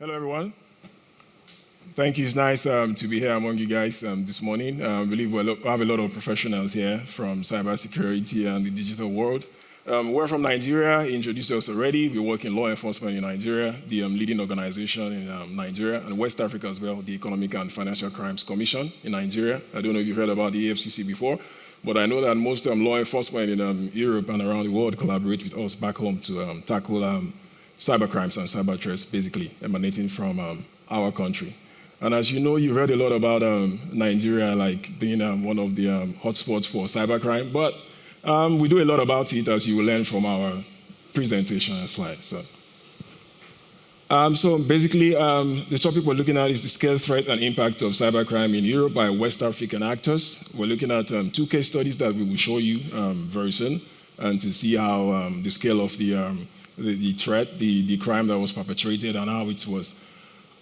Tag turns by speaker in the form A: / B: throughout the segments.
A: Hello, everyone. Thank you. It's nice to be here among you guys this morning. I believe we have a lot of professionals here from cybersecurity and the digital world. We're from Nigeria. He introduced us already. We work in law enforcement in Nigeria, the leading organization in Nigeria, and West Africa as well, the Economic and Financial Crimes Commission in Nigeria. I don't know if you've heard about the EFCC before, but I know that most law enforcement in Europe and around the world collaborate with us back home to tackle cybercrimes and cyber threats, basically emanating from our country. And as you know, you've heard a lot about Nigeria like being one of the hotspots for cybercrime, but we do a lot about it, as you will learn from our presentation and slides. So basically, the topic we're looking at is the scale, threat, and impact of cybercrime in Europe by West African actors. We're looking at two case studies that we will show you very soon, and to see how the scale of the threat, the crime that was perpetrated, and how it was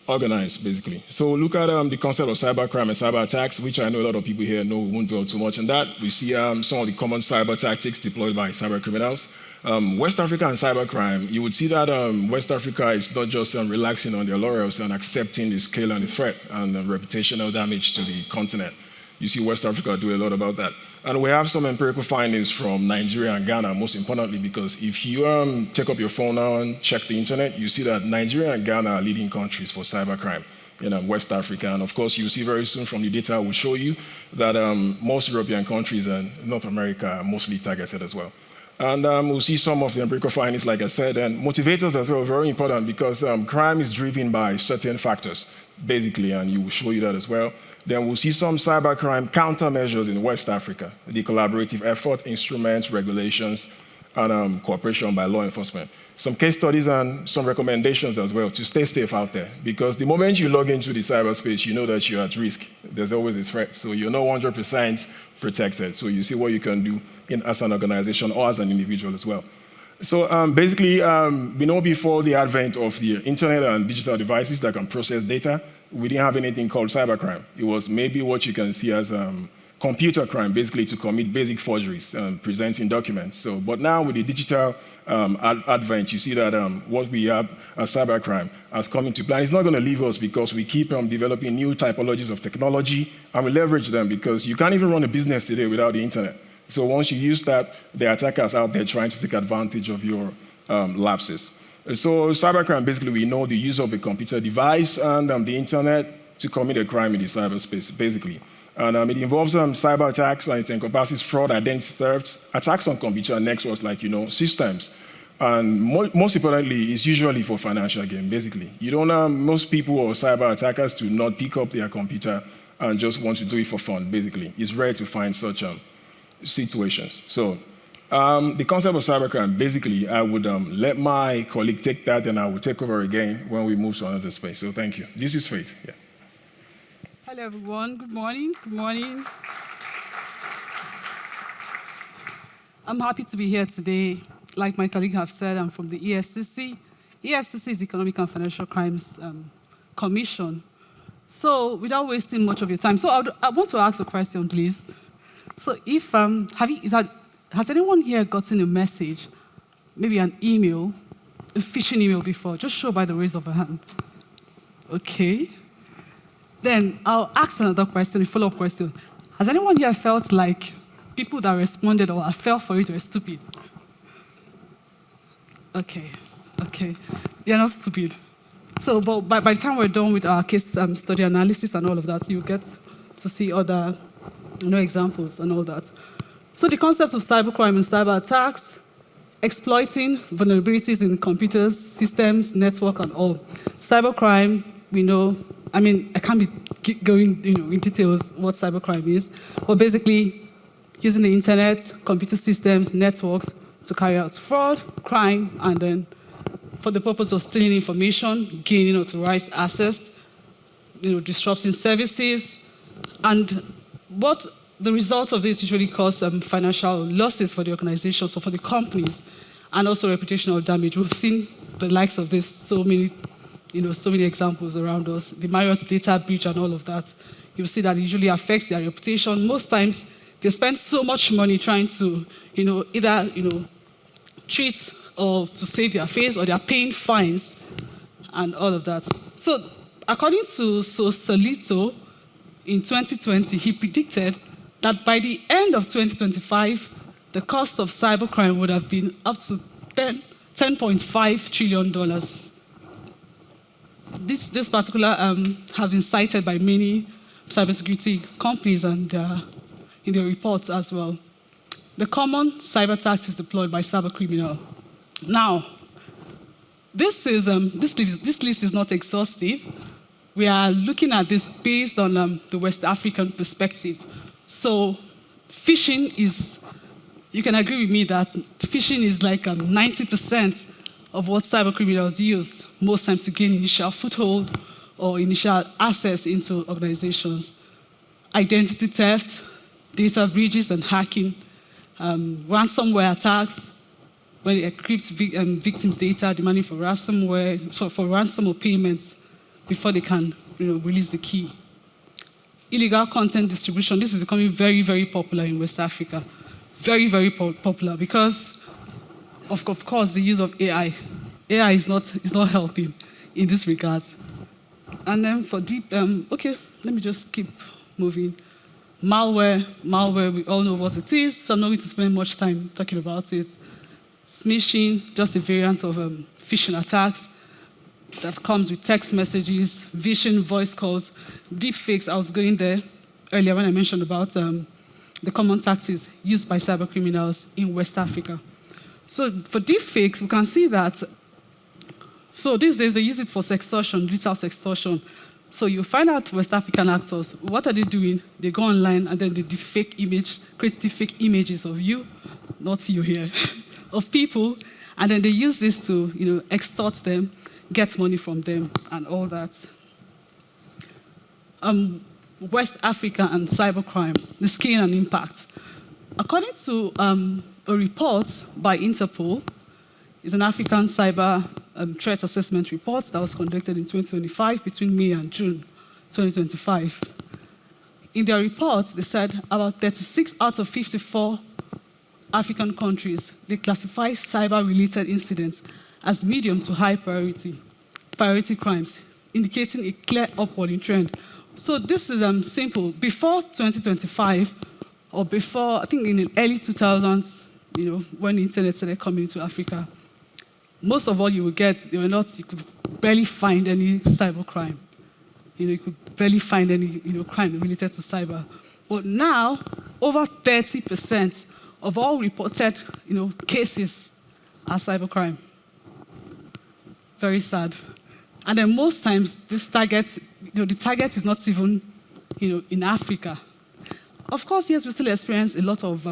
A: organized, basically. So look at the concept of cybercrime and cyber attacks, which I know a lot of people here know. We won't dwell too much on that. We see some of the common cyber tactics deployed by cybercriminals. West Africa and cybercrime, you would see that West Africa is not just relaxing on their laurels and accepting the scale and the threat and the reputational damage to the continent. You see West Africa do a lot about that. And we have some empirical findings from Nigeria and Ghana, most importantly, because if you take up your phone now and check the internet, you see that Nigeria and Ghana are leading countries for cybercrime in West Africa. And of course, you'll see very soon from the data we'll show you that most European countries and North America are mostly targeted as well. And we'll see some of the empirical findings, like I said, and motivators as well, very important, because crime is driven by certain factors, basically, and we will show you that as well. Then we'll see some cybercrime countermeasures in West Africa, the collaborative effort, instruments, regulations, and cooperation by law enforcement. Some case studies and some recommendations as well to stay safe out there, because the moment you log into the cyberspace, you know that you're at risk. There's always a threat, so you're not 100% protected. So you see what you can do as an organization or as an individual as well. So basically, we know before the advent of the internet and digital devices that can process data, we didn't have anything called cybercrime. It was maybe what you can see as computer crime, basically to commit basic forgeries, presenting documents. So, but now with the digital advent, you see that what we have as cybercrime has come into play. And it's not going to leave us, because we keep developing new typologies of technology, and we leverage them, because you can't even run a business today without the internet. So once you use that, the attackers out there trying to take advantage of your lapses. So cybercrime, basically, we know the use of a computer device and the internet to commit a crime in the cyberspace, basically. And it involves cyber attacks, and it encompasses fraud, identity theft, attacks on computer networks like, systems. And most importantly, it's usually for financial gain, basically. You don't most people or cyber attackers do not pick up their computer and just want to do it for fun, basically. It's rare to find such situations. So the concept of cybercrime, basically, I would let my colleague take that, and I will take over again when we move to another space. So thank you. This is Faith. Yeah.
B: Hello, everyone. Good morning. Good morning. I'm happy to be here today. Like my colleague have said, I'm from the EFCC. EFCC is the Economic and Financial Crimes Commission. So without wasting much of your time, so I want to ask a question, please. So if, has anyone here gotten a message, maybe an email, a phishing email before? Just show by the raise of a hand. Okay. Then I'll ask another question, a follow-up question. Has anyone here felt like people that responded or fell for it were stupid? Okay. They're not stupid. So, but by the time we're done with our case study analysis and all of that, you get to see other examples and all that. So the concept of cybercrime and cyber attacks, exploiting vulnerabilities in computers, systems, network, and all. Cybercrime, we know, I can't be going in details what cybercrime is, but basically using the internet, computer systems, networks to carry out fraud, crime, and then for the purpose of stealing information, gaining authorized access, disrupting services, and what the result of this usually cause financial losses for the organizations or for the companies, and also reputational damage. We've seen the likes of this, so many examples around us. The Marriott data breach and all of that. You'll see that it usually affects their reputation. Most times, they spend so much money trying to, either treat or to save their face, or they're paying fines and all of that. So according to Solito, in 2020, he predicted that by the end of 2025, the cost of cybercrime would have been up to $10.5 trillion. This particular has been cited by many cybersecurity companies and in their reports as well. The common cyber tactics deployed by cybercriminal. Now, this list is not exhaustive. We are looking at this based on the West African perspective. So phishing is, you can agree with me that phishing is like 90% of what cybercriminals use most times to gain initial foothold or initial access into organizations. Identity theft, data breaches and hacking, ransomware attacks, when it encrypts victims' data, demanding for ransom or payments before they can release the key. Illegal content distribution, this is becoming very, very popular in West Africa. Very, very popular because, of course, the use of AI. AI is not helping in this regard. And then for deep, okay, let me just keep moving. Malware, we all know what it is, so I'm not going to spend much time talking about it. Smishing, just a variant of phishing attacks that comes with text messages, vision, voice calls, deepfakes. I was going there earlier when I mentioned about the common tactics used by cybercriminals in West Africa. So for deepfakes, we can see that, so these days they use it for sextortion, digital sextortion. So you find out West African actors, what are they doing? They go online and then they create deepfake images of you, not you here, of people, and then they use this to extort them, get money from them, and all that. West Africa and cybercrime, the scale and impact. According to a report by Interpol, it's an African cyber threat assessment report that was conducted in 2025 between May and June 2025. In their report, they said about 36 out of 54 African countries, they classify cyber-related incidents as medium to high priority crimes, indicating a clear upward trend. So this is simple. Before 2025, or before, I think in the early 2000s, when the internet started coming into Africa, most of all you would get, you could barely find any cybercrime. You could barely find any crime related to cyber. But now, over 30% of all reported cases are cybercrime. Very sad. And then most times, this target, the target is not even in Africa. Of course, yes, we still experience a lot of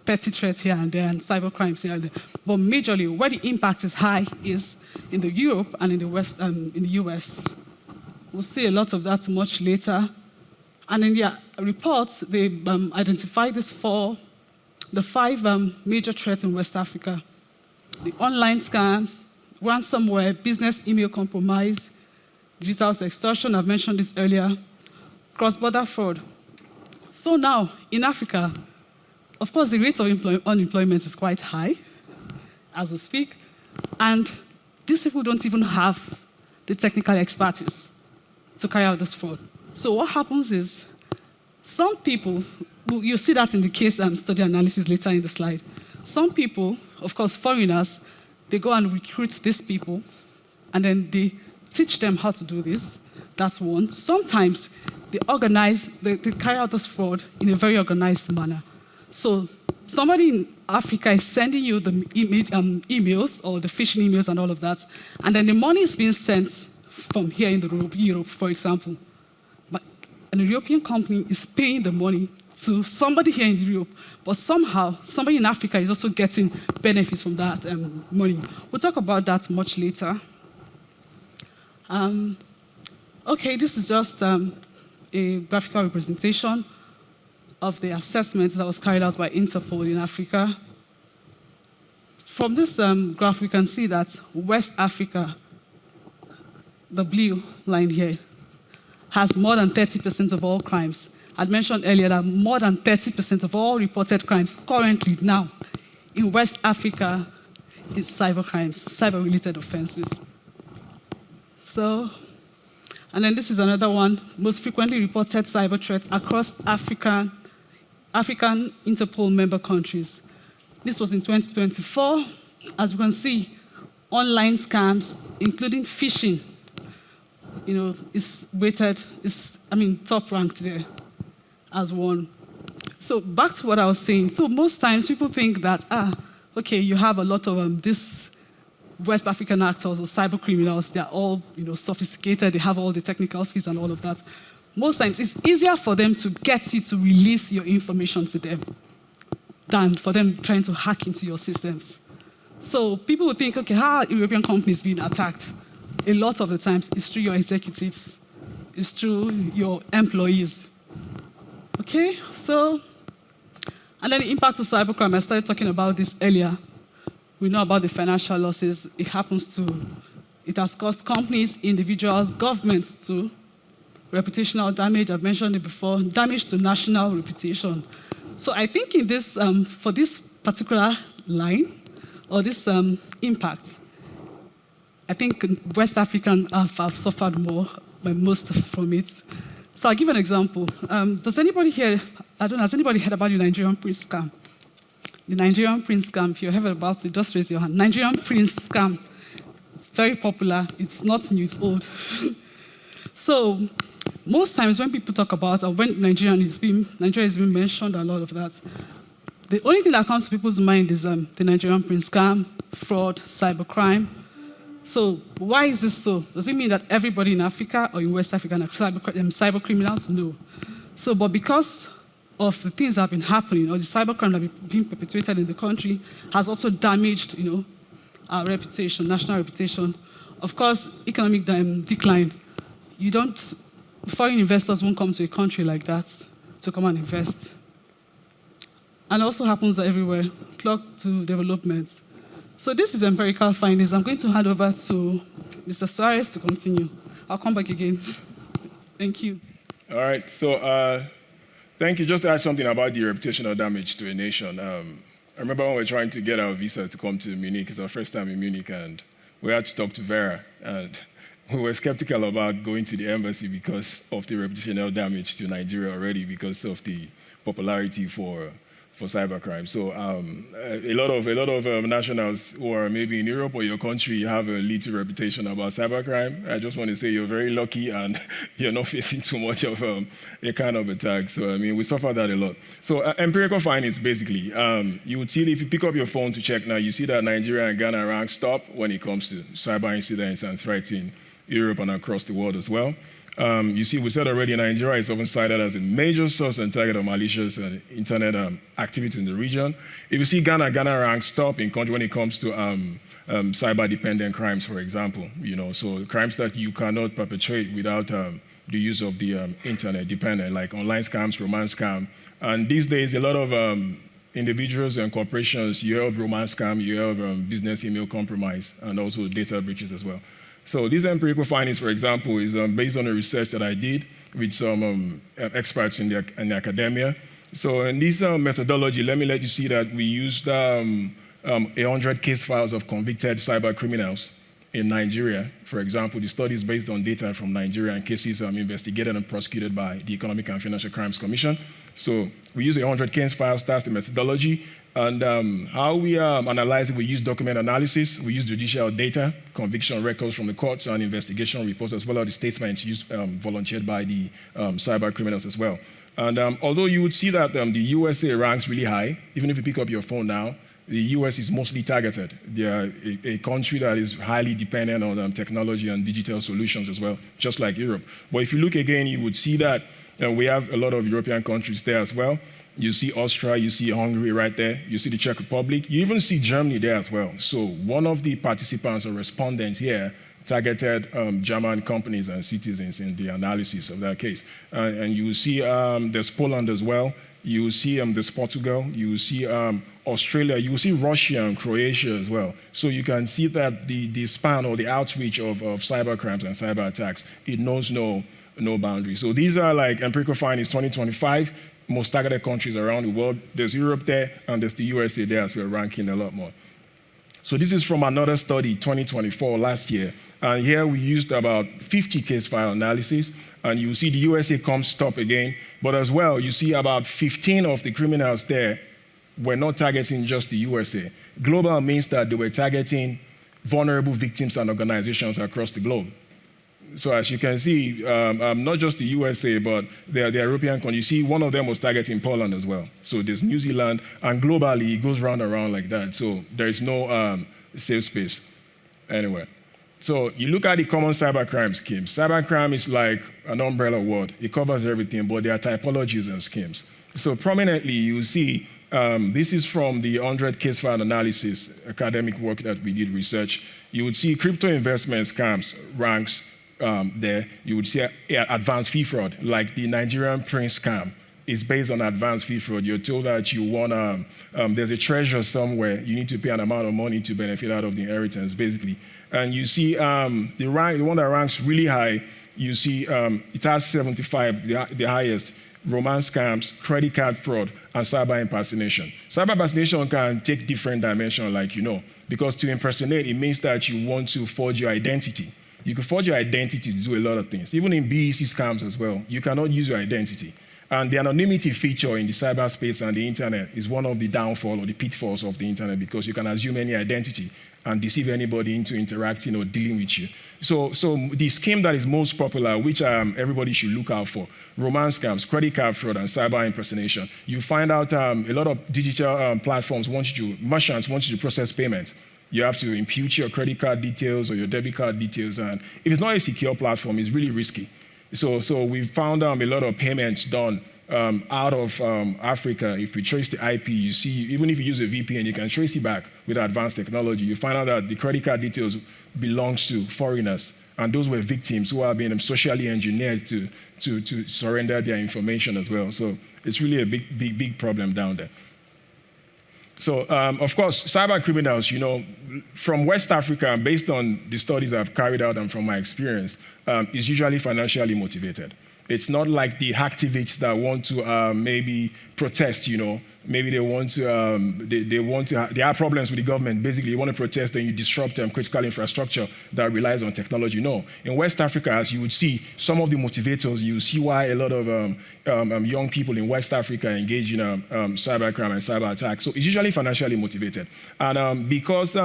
B: petty threats here and there and cybercrimes here and there. But majorly, where the impact is high is in the Europe and in the West, in the US. We'll see a lot of that much later. And in their report, they identified the five major threats in West Africa: the online scams, ransomware, business email compromise, digital extortion, I've mentioned this earlier, cross-border fraud. So now, in Africa, of course, the rate of unemployment is quite high, as we speak, and these people don't even have the technical expertise to carry out this fraud. So what happens is, some people, you'll see that in the case study analysis later in the slide, some people, of course, foreigners, they go and recruit these people, and then they teach them how to do this. That's one. Sometimes they carry out this fraud in a very organized manner. So somebody in Africa is sending you the emails or the phishing emails and all of that, and then the money is being sent from here in Europe, for example. But an European company is paying the money to somebody here in Europe, but somehow somebody in Africa is also getting benefits from that money. We'll talk about that much later. Okay, this is just a graphical representation of the assessment that was carried out by Interpol in Africa. From this graph, we can see that West Africa, the blue line here, has more than 30% of all crimes. I'd mentioned earlier that more than 30% of all reported crimes currently now in West Africa is cybercrimes, cyber-related offenses. So, and then this is another one, most frequently reported cyber threats across African Interpol member countries. This was in 2024. As you can see, online scams, including phishing, is rated, top ranked there as one. So back to what I was saying. So most times people think that, okay, you have a lot of these West African actors or cyber criminals. They're all, sophisticated. They have all the technical skills and all of that. Most times it's easier for them to get you to release your information to them than for them trying to hack into your systems. So people would think, okay, how are European companies being attacked? A lot of the times it's through your executives. It's through your employees. Okay, so, and then the impact of cybercrime, I started talking about this earlier. We know about the financial losses. It has caused companies, individuals, governments too. Reputational damage, I've mentioned it before, damage to national reputation. So I think in this, for this particular line, or this impact, I think West Africans have suffered more, most from it. So I'll give an example. Does anybody here, has anybody heard about the Nigerian prince scam? The Nigerian prince scam, if you heard about it, just raise your hand. Nigerian prince scam, it's very popular. It's not new, it's old. So most times when people talk about, or when Nigeria is being mentioned, a lot of that, the only thing that comes to people's mind is the Nigerian prince scam, fraud, cybercrime. So why is this so? Does it mean that everybody in Africa or in West Africa are cyber criminals? No. So, but because of the things that have been happening, or the cybercrime that have been perpetrated in the country, has also damaged, our reputation, national reputation. Of course, economic decline. Foreign investors won't come to a country like that to come and invest. And it also happens everywhere, clock to development. So this is empirical findings. I'm going to hand over to Mr. Suarez to continue. I'll come back again. Thank you.
A: All right, so thank you. Just to add something about the reputational damage to a nation. I remember when we were trying to get our visa to come to Munich. It's our first time in Munich, and we had to talk to Vera. And we were skeptical about going to the embassy because of the reputational damage to Nigeria already, because of the popularity for cybercrime. So a lot of nationals who are maybe in Europe or your country have a little reputation about cybercrime. I just want to say you're very lucky and you're not facing too much of a kind of attack. So, we suffer that a lot. So empirical findings, basically, you would see if you pick up your phone to check now, you see that Nigeria and Ghana rank top when it comes to cyber incidents and threats in Europe and across the world as well. You see, we said already, Nigeria is often cited as a major source and target of malicious internet activity in the region. If you see Ghana ranks top in country when it comes to cyber-dependent crimes, for example. So crimes that you cannot perpetrate without the use of the internet dependent, like online scams, romance scam. And these days, a lot of individuals and corporations, you have romance scam, you have business email compromise, and also data breaches as well. So these empirical findings, for example, is based on a research that I did with some experts in the academia. So in this methodology, let you see that we used 100 case files of convicted cyber criminals in Nigeria. For example, the study is based on data from Nigeria and cases investigated and prosecuted by the Economic and Financial Crimes Commission. So we use 100 case files, that's the methodology. And how we analyze it, we use document analysis, we use judicial data, conviction records from the courts, and investigation reports, as well as the statements used, volunteered by the cyber criminals as well. And although you would see that the USA ranks really high, even if you pick up your phone now, the US is mostly targeted. They are a country that is highly dependent on technology and digital solutions as well, just like Europe. But if you look again, you would see that we have a lot of European countries there as well. You see Austria, you see Hungary right there, you see the Czech Republic, you even see Germany there as well. So one of the participants or respondents here targeted German companies and citizens in the analysis of that case. And you will see there's Poland as well. You will see there's Portugal. You will see Australia. You will see Russia and Croatia as well. So you can see that the span or the outreach of cyber crimes and cyber attacks, it knows no boundaries. So these are like empirical findings 2025. Most targeted countries around the world. There's Europe there, and there's the USA there as we're ranking a lot more. So this is from another study, 2024, last year. And here we used about 50 case file analysis, and you see the USA comes top again, but as well, you see about 15 of the criminals there were not targeting just the USA. Global means that they were targeting vulnerable victims and organizations across the globe. So as you can see, not just the USA, but the European countries, you see one of them was targeting Poland as well. So there's New Zealand, and globally it goes round and round like that. So there's no safe space anywhere. So you look at the common cybercrime schemes. Cybercrime is like an umbrella word. It covers everything, but there are typologies and schemes. So prominently, you see, this is from the 100 case file analysis, academic work that we did research. You would see crypto investment scams ranks there. You would see advanced fee fraud, like the Nigerian Prince scam is based on advanced fee fraud. You're told that you want there's a treasure somewhere, you need to pay an amount of money to benefit out of the inheritance, basically. And you see the one that ranks really high, you see it has 75, the highest, romance scams, credit card fraud, and cyber impersonation. Cyber impersonation can take different dimensions, like you know, because to impersonate, it means that you want to forge your identity. You can forge your identity to do a lot of things. Even in BEC scams as well, you cannot use your identity. And the anonymity feature in the cyberspace and the internet is one of the downfall or the pitfalls of the internet, because you can assume any identity and deceive anybody into interacting or dealing with you. So the scheme that is most popular, which everybody should look out for, romance scams, credit card fraud, and cyber impersonation. You find out a lot of digital platforms merchants want you to process payments. You have to impute your credit card details or your debit card details, and if it's not a secure platform, it's really risky. So we found a lot of payments done out of Africa. If you trace the IP, you see, even if you use a VPN, you can trace it back with advanced technology. You find out that the credit card details belongs to foreigners, and those were victims who are being socially engineered to surrender their information as well. So it's really a big problem down there. So, of course, cyber criminals, you know, from West Africa, based on the studies I've carried out and from my experience, is usually financially motivated. It's not like the activists that want to maybe protest, you know. Maybe they want to, they have problems with the government. Basically, you want to protest and you disrupt critical infrastructure that relies on technology. No. In West Africa, as you would see, some of the motivators, you see why a lot of young people in West Africa engage in cybercrime and cyber attacks. So it's usually financially motivated. And because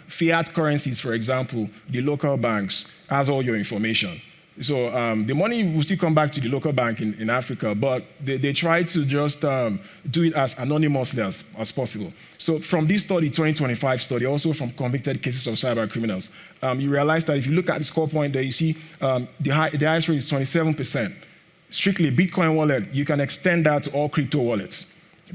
A: fiat currencies, for example, the local banks has all your information. So the money will still come back to the local bank in Africa, but they try to just do it as anonymously as possible. So from this study, 2025 study, also from convicted cases of cyber criminals, you realize that if you look at the score point there, you see the highest rate is 27%. Strictly Bitcoin wallet, you can extend that to all crypto wallets,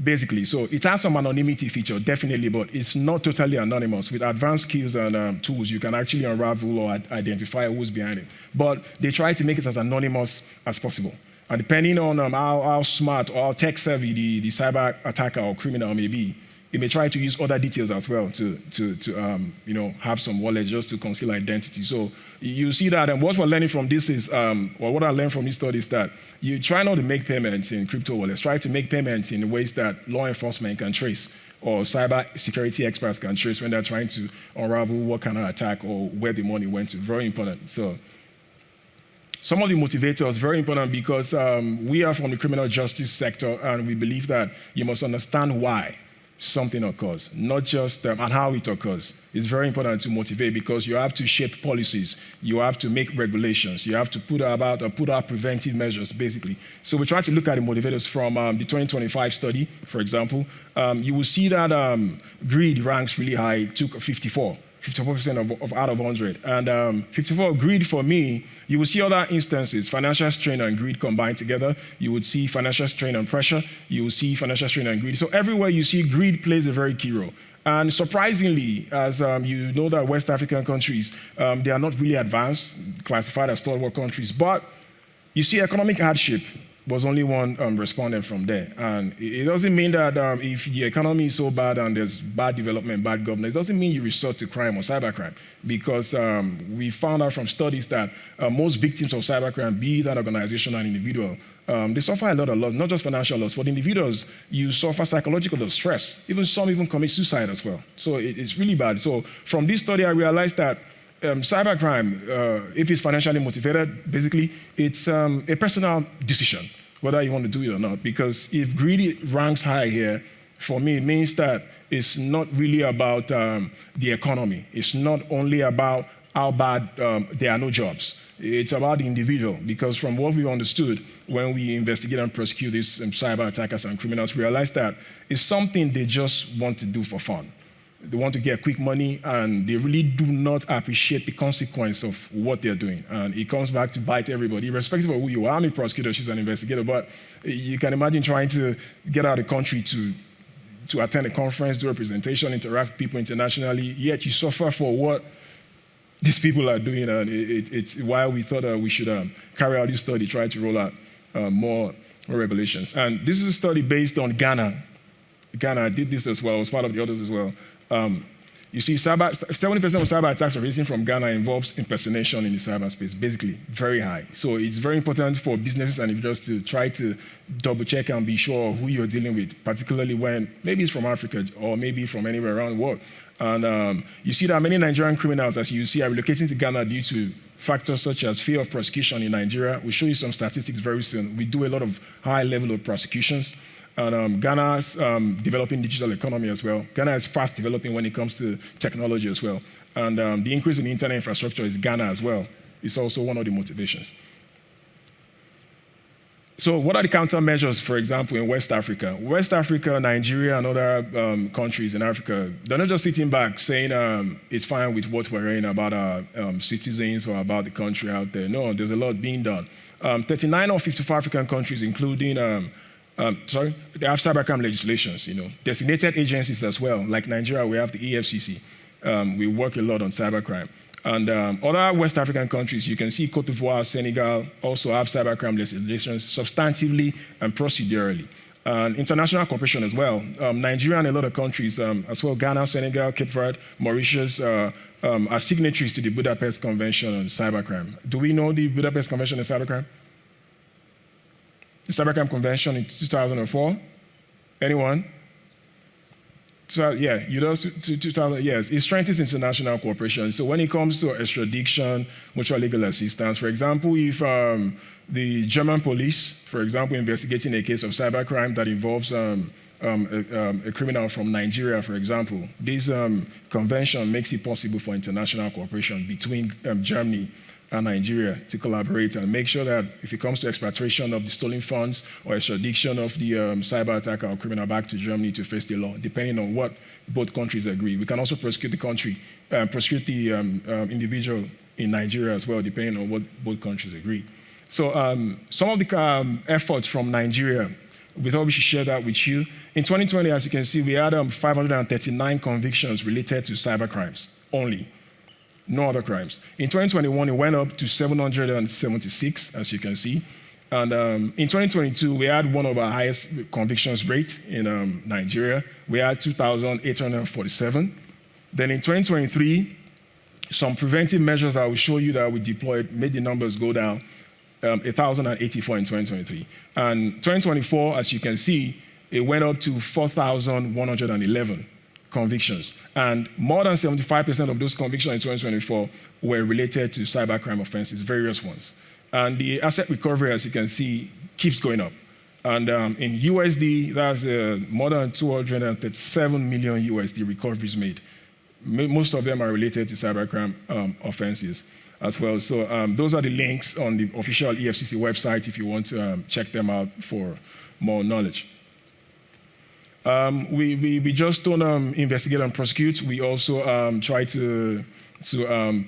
A: basically. So it has some anonymity feature, definitely, but it's not totally anonymous. With advanced skills and tools, you can actually unravel or identify who's behind it. But they try to make it as anonymous as possible. And depending on how smart or how tech-savvy the cyber attacker or criminal may be, it may try to use other details as well to you know, have some wallet just to conceal identity. So you see that, and what we're learning from this is, or what I learned from this study is that you try not to make payments in crypto wallets. Try to make payments in ways that law enforcement can trace, or cyber security experts can trace when they're trying to unravel what kind of attack or where the money went to. Very important. So some of the motivators, very important, because we are from the criminal justice sector, and we believe that you must understand why something occurs, not just and how it occurs. It's very important to motivate, because you have to shape policies, you have to make regulations, you have to put out preventive measures, basically. So we try to look at the motivators from the 2025 study, for example. You will see that greed ranks really high, took 54% of out of 100. And 54, greed for me, you will see other instances, financial strain and greed combined together. You would see financial strain and pressure. You will see financial strain and greed. So everywhere you see, greed plays a very key role. And surprisingly, as you know that West African countries, they are not really advanced, classified as third world countries, but you see economic hardship was only one respondent from there. And it doesn't mean that if the economy is so bad and there's bad development, bad governance, it doesn't mean you resort to crime or cybercrime. Because we found out from studies that most victims of cybercrime, be it an organization or an individual, they suffer a lot of loss, not just financial loss. For the individuals, you suffer psychological stress. Some even commit suicide as well. So it's really bad. So from this study, I realized that cybercrime, if it's financially motivated, basically, it's a personal decision, whether you want to do it or not. Because if greed ranks high here, for me, it means that it's not really about the economy. It's not only about how bad there are no jobs. It's about the individual, because from what we understood when we investigate and prosecute these cyber attackers and criminals, we realized that it's something they just want to do for fun. They want to get quick money, and they really do not appreciate the consequence of what they're doing. And it comes back to bite everybody, irrespective of who you are. I'm a prosecutor, she's an investigator, but you can imagine trying to get out of the country to attend a conference, do a presentation, interact with people internationally, yet you suffer for what these people are doing. And it's why we thought we should carry out this study, try to roll out more revelations. And this is a study based on Ghana. Ghana did this as well, it was part of the others as well. You see, 70% of cyber attacks originating from Ghana involves impersonation in the cyberspace, basically, very high. So it's very important for businesses and individuals to try to double check and be sure who you're dealing with, particularly when maybe it's from Africa or maybe from anywhere around the world. And you see that many Nigerian criminals, as you see, are relocating to Ghana due to factors such as fear of prosecution in Nigeria. We'll show you some statistics very soon. We do a lot of high level of prosecutions. And Ghana's developing digital economy as well. Ghana is fast developing when it comes to technology as well. And the increase in the internet infrastructure is Ghana as well. It's also one of the motivations. So what are the countermeasures, for example, in West Africa? West Africa, Nigeria, and other countries in Africa, they're not just sitting back saying it's fine with what we're hearing about our citizens or about the country out there. No, there's a lot being done. 39 of 54 African countries, including they have cybercrime legislations, designated agencies as well. Like Nigeria, we have the EFCC. We work a lot on cybercrime. And other West African countries, you can see Cote d'Ivoire, Senegal, also have cybercrime legislations substantively and procedurally. And international cooperation as well. Nigeria and a lot of countries as well, Ghana, Senegal, Cape Verde, Mauritius, are signatories to the Budapest Convention on Cybercrime. Do we know the Budapest Convention on Cybercrime? The Cybercrime Convention in 2004? Anyone? So, yeah, 2000, yes. It strengthens international cooperation. So when it comes to extradition, mutual legal assistance, for example, if the German police, for example, investigating a case of cybercrime that involves a criminal from Nigeria, for example, this convention makes it possible for international cooperation between Germany and Nigeria to collaborate and make sure that if it comes to expatriation of the stolen funds or extradition of the cyber attacker or criminal back to Germany to face the law, depending on what both countries agree. We can also prosecute the country, prosecute the individual in Nigeria as well, depending on what both countries agree. So some of the efforts from Nigeria, we thought we should share that with you. In 2020, as you can see, we had 539 convictions related to cyber crimes only. No other crimes. In 2021, it went up to 776, as you can see. And in 2022, we had one of our highest convictions rate in Nigeria. We had 2,847. Then in 2023, some preventive measures I will show you that we deployed made the numbers go down, 1,084 in 2023. And 2024, as you can see, it went up to 4,111. Convictions. And more than 75% of those convictions in 2024 were related to cybercrime offenses, various ones. And the asset recovery, as you can see, keeps going up. And in USD, that's more than 237 million USD recoveries made. Most of them are related to cybercrime offenses as well. So those are the links on the official EFCC website if you want to check them out for more knowledge. We just don't investigate and prosecute. We also try to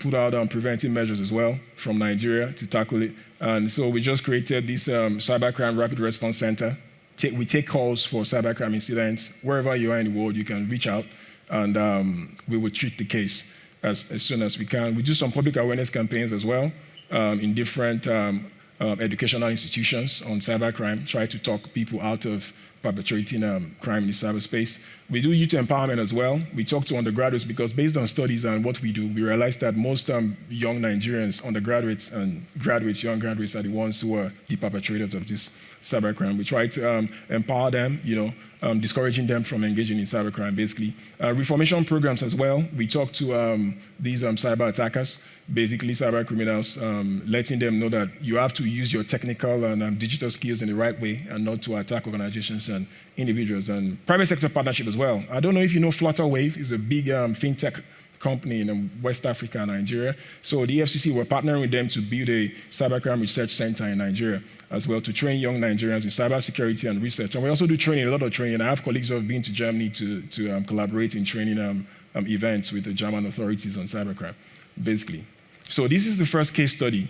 A: put out preventive measures as well from Nigeria to tackle it. And so we just created this Cybercrime Rapid Response Center. We take calls for cybercrime incidents. Wherever you are in the world, you can reach out, and we will treat the case as soon as we can. We do some public awareness campaigns as well in different educational institutions on cybercrime, try to talk people out of perpetrating crime in the cyberspace. We do youth empowerment as well. We talk to undergraduates because based on studies and what we do, we realize that most young Nigerians, undergraduates and graduates, young graduates are the ones who are the perpetrators of this cybercrime. We try to empower them, discouraging them from engaging in cybercrime, basically. Reformation programs as well. We talk to these cyber attackers, basically cyber criminals, letting them know that you have to use your technical and digital skills in the right way and not to attack organizations and individuals. And private sector partnership as well. I don't know if you know Flutterwave is a big fintech company in West Africa and Nigeria. So the FCC, we're partnering with them to build a cybercrime research center in Nigeria as well to train young Nigerians in cybersecurity and research. And we also do training, a lot of training. I have colleagues who have been to Germany to collaborate in training events with the German authorities on cybercrime, basically. So this is the first case study,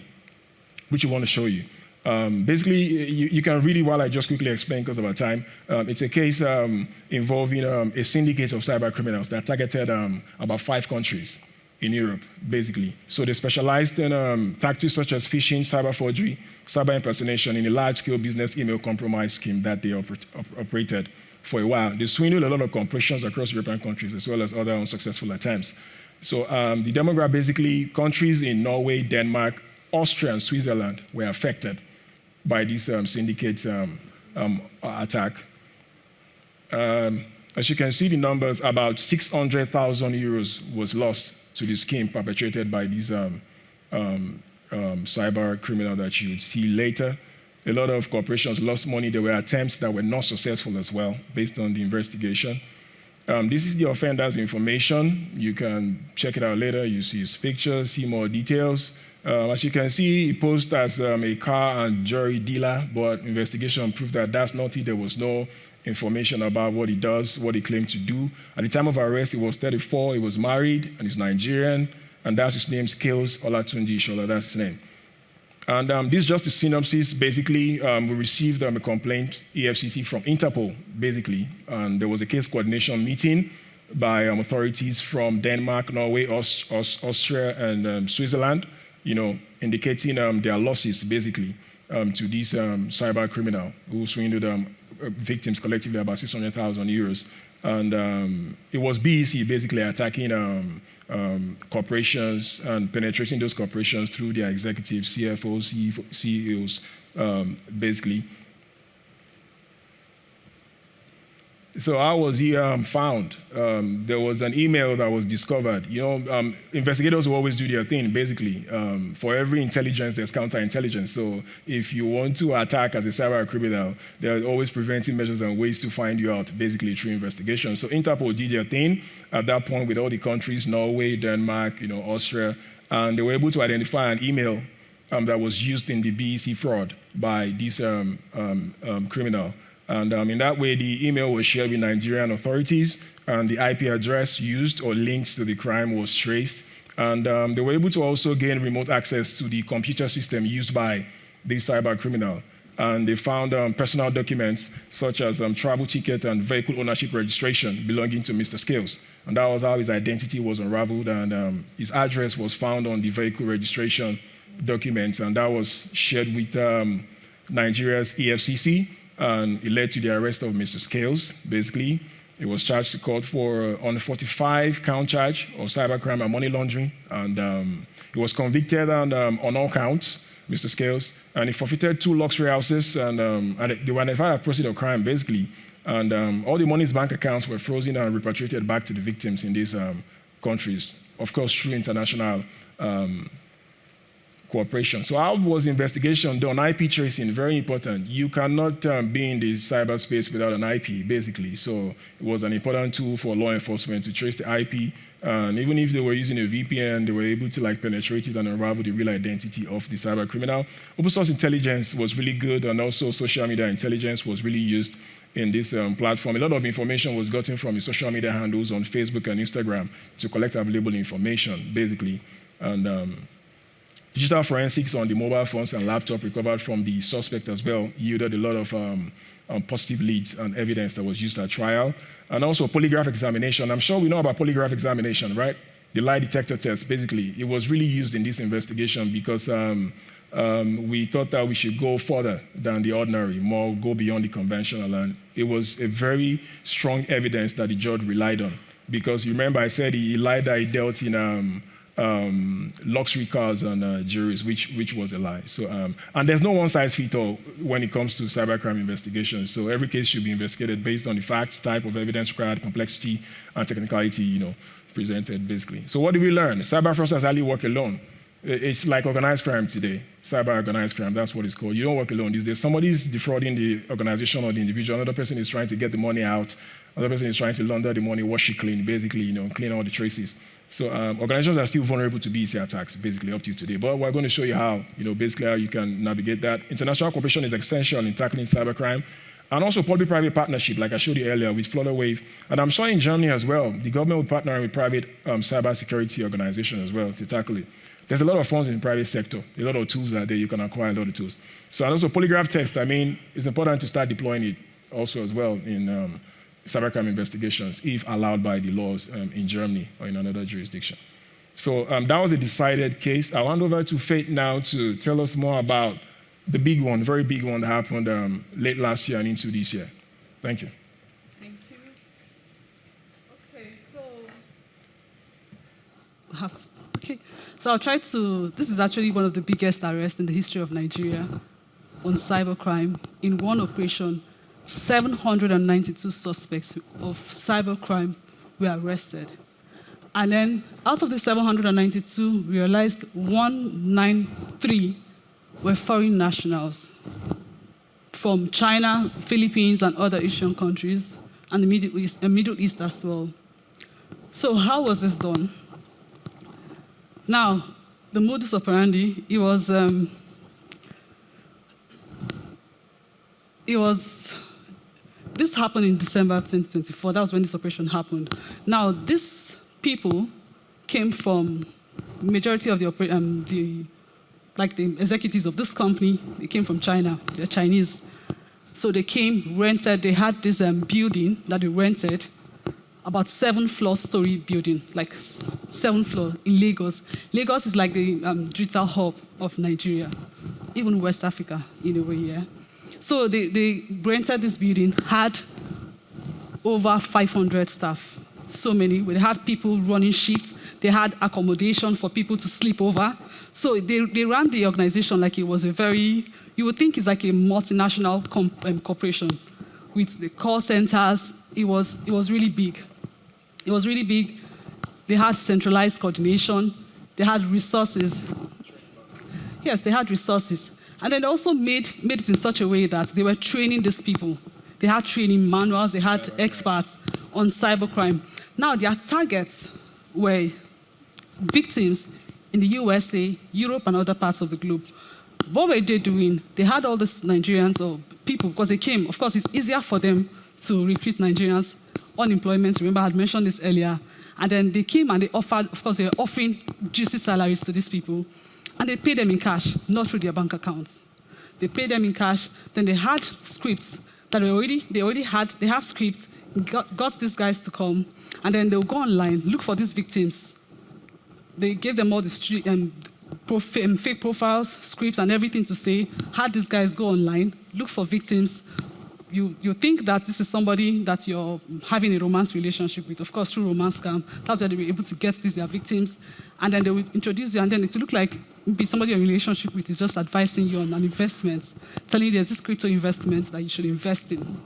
A: which we want to show you. Basically, you can read it while I just quickly explain because of our time. It's a case involving a syndicate of cyber criminals that targeted about 5 countries in Europe, basically. So they specialized in tactics such as phishing, cyber forgery, cyber impersonation in a large-scale business email compromise scheme that they operated for a while. They swindled a lot of corporations across European countries as well as other unsuccessful attempts. So the demographic, basically, countries in Norway, Denmark, Austria, and Switzerland were affected by this syndicate attack. As you can see the numbers, about 600,000 euros was lost to the scheme perpetrated by these cyber criminal that you would see later. A lot of corporations lost money. There were attempts that were not successful as well, based on the investigation. This is the offender's information. You can check it out later. You see his pictures, see more details. As you can see, he posed as a car and jewelry dealer, but investigation proved that that's not it. There was no information about what he does, what he claimed to do. At the time of arrest, he was 34, he was married, and he's Nigerian, and that's his name, Skills Olatunji Ishola, that's his name. And this is just a synopsis. Basically, we received a complaint, EFCC, from Interpol, basically. And there was a case coordination meeting by authorities from Denmark, Norway, Austria, and Switzerland, indicating their losses, basically, to these cyber criminal who swindled victims collectively about 600,000 euros. And it was BEC basically attacking corporations and penetrating those corporations through their executives, CFOs, CEOs, basically. So how was he found? There was an email that was discovered. Investigators will always do their thing, basically. For every intelligence, there's counterintelligence. So if you want to attack as a cyber criminal, there are always preventive measures and ways to find you out, basically, through investigation. So Interpol did their thing at that point with all the countries, Norway, Denmark, Austria, and they were able to identify an email that was used in the BEC fraud by this criminal. And in that way, the email was shared with Nigerian authorities, and the IP address used or linked to the crime was traced. And they were able to also gain remote access to the computer system used by this cyber criminal. And they found personal documents such as travel ticket and vehicle ownership registration belonging to Mr. Scales. And that was how his identity was unraveled, and his address was found on the vehicle registration documents, and that was shared with Nigeria's EFCC. And it led to the arrest of Mr. Scales, basically. He was charged to court on a 45-count charge of cybercrime and money laundering. And he was convicted on all counts, Mr. Scales. And he forfeited 2 luxury houses, and they were identified as proceeds of crime, basically. And all the money's bank accounts were frozen and repatriated back to the victims in these countries, of course, through international cooperation. So how was the investigation done? IP tracing, very important. You cannot be in the cyberspace without an IP, basically. So it was an important tool for law enforcement to trace the IP. And even if they were using a VPN, they were able to penetrate it and unravel the real identity of the cyber criminal. Open source intelligence was really good, and also social media intelligence was really used in this platform. A lot of information was gotten from the social media handles on Facebook and Instagram to collect available information, basically. And digital forensics on the mobile phones and laptop recovered from the suspect as well yielded a lot of positive leads and evidence that was used at trial. And also polygraph examination. I'm sure we know about polygraph examination, right? The lie detector test, basically. It was really used in this investigation because we thought that we should go further than the ordinary, more go beyond the conventional. And it was a very strong evidence that the judge relied on. Because you remember I said he lied that he dealt in luxury cars and juries, which was a lie. So, and there's no one-size-fits-all when it comes to cybercrime investigations. So every case should be investigated based on the facts, type of evidence required, complexity, and technicality, presented, basically. So what did we learn? Cyber fraudsters hardly work alone. It's like organized crime today. Cyber organized crime, that's what it's called. You don't work alone. These days, somebody's defrauding the organization or the individual. Another person is trying to get the money out. Another person is trying to launder the money, wash it clean, basically, clean all the traces. So organizations are still vulnerable to BEC attacks, basically, up to today. But we're going to show you how, basically how you can navigate that. International cooperation is essential in tackling cybercrime. And also public-private partnership, like I showed you earlier, with Flutterwave. And I'm sure in Germany as well, the government will partner with private cybersecurity organizations as well to tackle it. There's a lot of funds in the private sector. A lot of tools are there. You can acquire a lot of tools. So and also polygraph test, it's important to start deploying it also as well in cybercrime investigations, if allowed by the laws in Germany or in another jurisdiction. So that was a decided case. I'll hand over to Faith now to tell us more about the big one, very big one that happened late last year and into this year. Thank you.
B: Thank you. Okay, so I'll try to, this is actually one of the biggest arrests in the history of Nigeria on cybercrime. In one operation, 792 suspects of cybercrime were arrested. And then out of the 792, we realized 193 were foreign nationals from China, Philippines, and other Asian countries, and the Middle East as well. So how was this done? Now, the modus operandi, this happened in December 2024. That was when this operation happened. Now, these people came from, majority of the executives of this company, they came from China. They're Chinese. So they came, rented, they had this building that they rented, about 7-floor story building, like 7 floor in Lagos. Lagos is like the digital hub of Nigeria, even West Africa in a way, yeah. So they rented this building, had over 500 staff, so many. They had people running shifts. They had accommodation for people to sleep over. So they ran the organization like it was a very, you would think it's like a multinational corporation with the call centers. It was really big. It was really big. They had centralized coordination. They had resources. Yes, they had resources. And then they also made it in such a way that they were training these people. They had training manuals. They had experts on cybercrime. Now, their targets were victims in the USA, Europe, and other parts of the globe. What were they doing? They had all these Nigerians or people, because they came. Of course, it's easier for them to recruit Nigerians. Unemployment, remember I had mentioned this earlier. And then they came and they offered, of course, they were offering juicy salaries to these people. And they paid them in cash, not through their bank accounts. They paid them in cash. Then they had scripts that they had scripts, got these guys to come, and then they'll go online, look for these victims. They gave them all the fake profiles, scripts, and everything to say, had these guys go online, look for victims. You think that this is somebody that you're having a romance relationship with, of course, through romance scam. That's why they were able to get their victims. And then they will introduce you, and then it will look like maybe somebody you're in a relationship with is just advising you on an investment, telling you there's this crypto investment that you should invest in.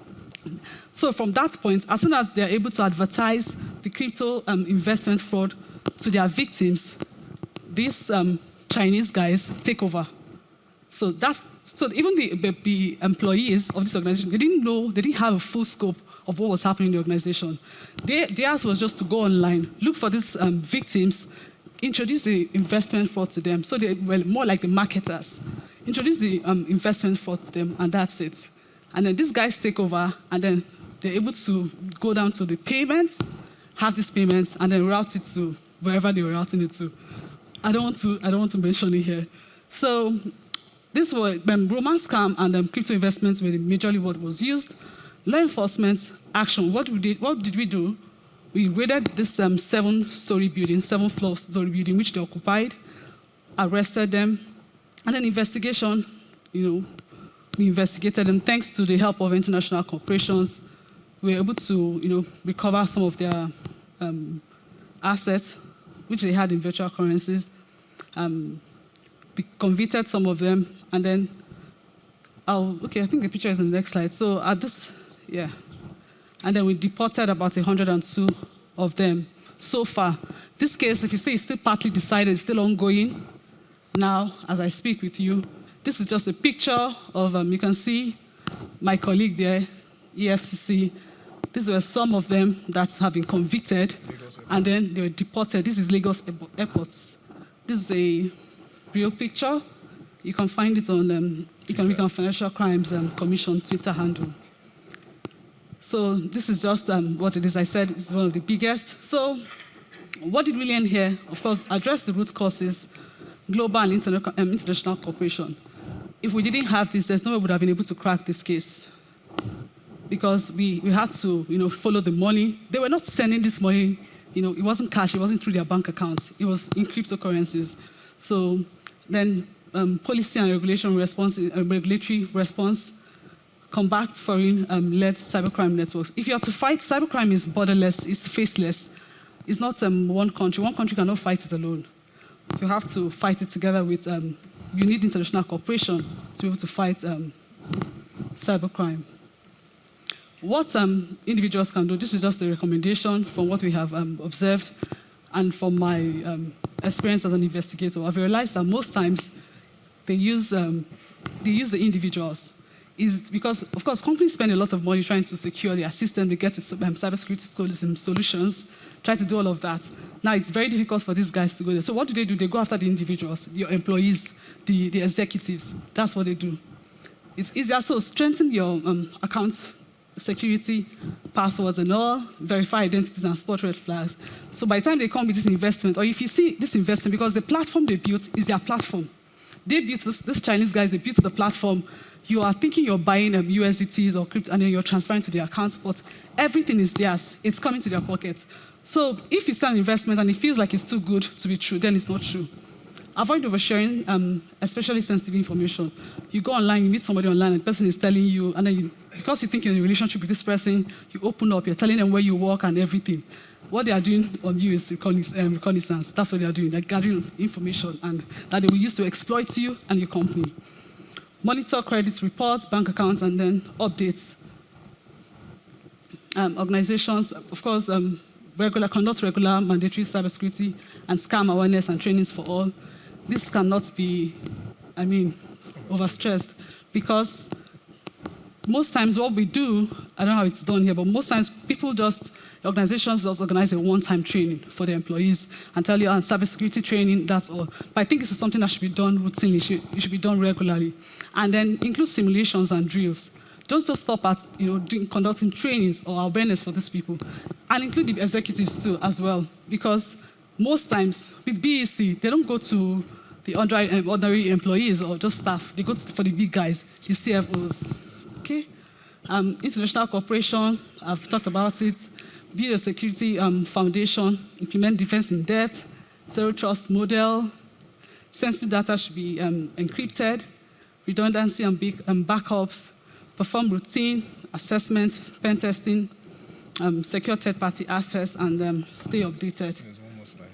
B: So from that point, as soon as they're able to advertise the crypto investment fraud to their victims, these Chinese guys take over. So even the employees of this organization, they didn't have a full scope of what was happening in the organization. Theirs was just to go online, look for these victims, introduce the investment fraud to them. So they were more like the marketers. Introduce the investment fraud to them, and that's it. And then these guys take over, and then they're able to go down to the payments, have these payments, and then route it to wherever they were routing it to. I don't want to mention it here. So this was romance scam and crypto investments were majorly what was used. Law enforcement action. What did we do? We raided this 7-floor story building, which they occupied, arrested them, And then investigation, we investigated them. Thanks to the help of international corporations, we were able to, recover some of their assets, which they had in virtual currencies. We convicted some of them, and then, I think the picture is in the next slide. So and then we deported about 102 of them so far. This case, if you see, is still partly decided, it's still ongoing. Now, as I speak with you, this is just a picture of, you can see my colleague there, EFCC. These were some of them that have been convicted, and then they were deported. This is Lagos Airport. This is a real picture. You can find it on Economic and Financial Crimes Commission Twitter handle. So this is just what it is. I said it's one of the biggest. So what did we learn here? Of course, address the root causes, global and international cooperation. If we didn't have this, there's no way we would have been able to crack this case, because we had to follow the money. They were not sending this money, it wasn't cash, it wasn't through their bank accounts, it was in cryptocurrencies. So then policy and regulatory response, combat foreign-led cybercrime networks. If you are to fight, cybercrime is borderless, it's faceless. It's not one country. One country cannot fight it alone. You have to fight it together with, you need international cooperation to be able to fight cybercrime. What individuals can do, this is just a recommendation from what we have observed and from my experience as an investigator. I've realized that most times they use the individuals. Is because, of course, companies spend a lot of money trying to secure their system, they get cybersecurity solutions, try to do all of that. Now, it's very difficult for these guys to go there. So what do? They go after the individuals, your employees, the executives. That's what they do. It's easier. So strengthen your account security, passwords and all, verify identities and spot red flags. So by the time they come with this investment, or if you see this investment, because the platform they built is their platform. They built this Chinese guys, they built the platform. You are thinking you're buying USDTs or crypto, and then you're transferring to their accounts, but everything is theirs. It's coming to their pocket. So if it's an investment and it feels like it's too good to be true, then it's not true. Avoid oversharing, especially sensitive information. You go online, you meet somebody online, and the person is telling you, and then because you think you're in a relationship with this person, you open up, you're telling them where you work and everything. What they are doing on you is reconnaissance. That's what they are doing. They're gathering information and that they will use to exploit you and your company. Monitor credit reports, bank accounts, and then updates. Organizations, of course, conduct regular mandatory cybersecurity and scam awareness and trainings for all. This cannot be, overstressed, because most times what we do, I don't know how it's done here, but most times organizations just organize a one-time training for their employees and tell you, cybersecurity training, that's all. But I think this is something that should be done routinely, it should be done regularly. And then include simulations and drills. Don't just stop at conducting trainings or awareness for these people. And include the executives too as well, because most times with BEC, they don't go to the ordinary employees or just staff. They go for the big guys, the CFOs. Okay? International cooperation, I've talked about it. Build a security foundation, implement defense in depth, zero trust model. Sensitive data should be encrypted, redundancy and backups, perform routine assessment, pen testing, secure third-party access, and stay updated.
A: There's one more slide.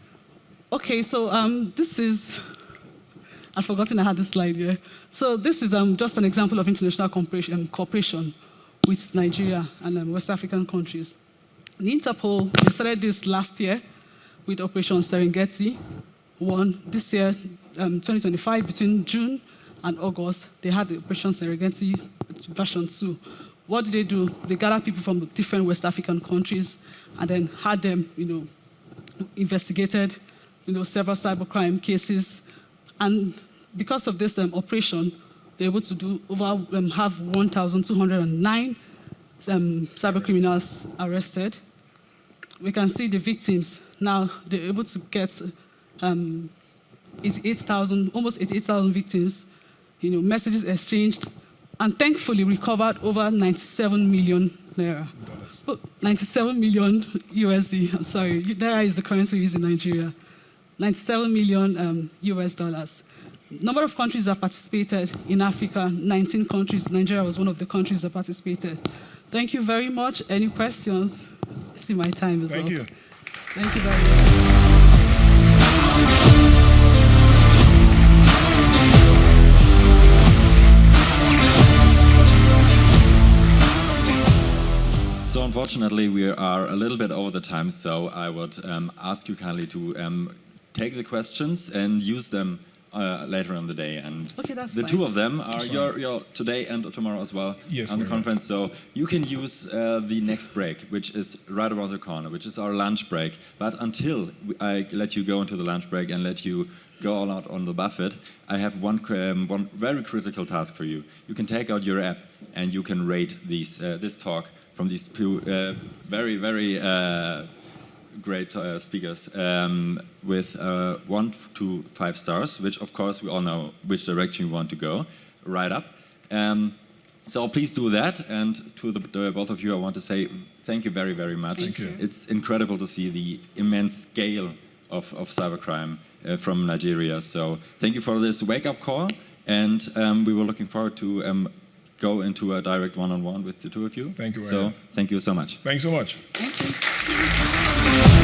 B: Okay, so this is, I've forgotten I had this slide here. So this is just an example of international cooperation with Nigeria and West African countries. The Interpol, they started this last year with Operation Serengeti 1. This year, 2025, between June and August, they had the Operation Serengeti version 2. What did they do? They gathered people from different West African countries and then had them, investigated, several cybercrime cases. And because of this operation, they're able to have 1,209 cybercriminals arrested. We can see the victims. Now they're able to get almost 88,000 victims, messages exchanged, and thankfully recovered over 97 million naira. 97 million USD, I'm sorry, naira is the currency we use in Nigeria. 97 million US dollars. Number of countries that participated in Africa, 19 countries. Nigeria was one of the countries that participated. Thank you very much. Any questions? I see my time is up.
A: Thank you.
B: Thank you very much.
C: So unfortunately, we are a little bit over the time, so I would ask you kindly to take the questions and use them later in the day. And
B: Okay, that's
C: the
B: fine.
C: two of them are your today and tomorrow as well
A: Yes,
C: on the
A: very
C: conference. So you can use the next break, which is right around the corner, which is our lunch break. But until I let you go into the lunch break and let you go all out on the buffet, I have one very critical task for you. You can take out your app and you can rate this talk from these two very great speakers with 1 to 5 stars, which of course we all know which direction you want to go, right up. So please do that, and to the both of you I want to say thank you very much.
B: Thank you.
C: It's incredible to see the immense scale of cybercrime from Nigeria. So thank you for this wake-up call, and we were looking forward to go into a direct one-on-one with the two of you.
A: Thank you,
C: So
A: Ryan.
C: thank you so much.
A: Thanks so much.
B: Thank you.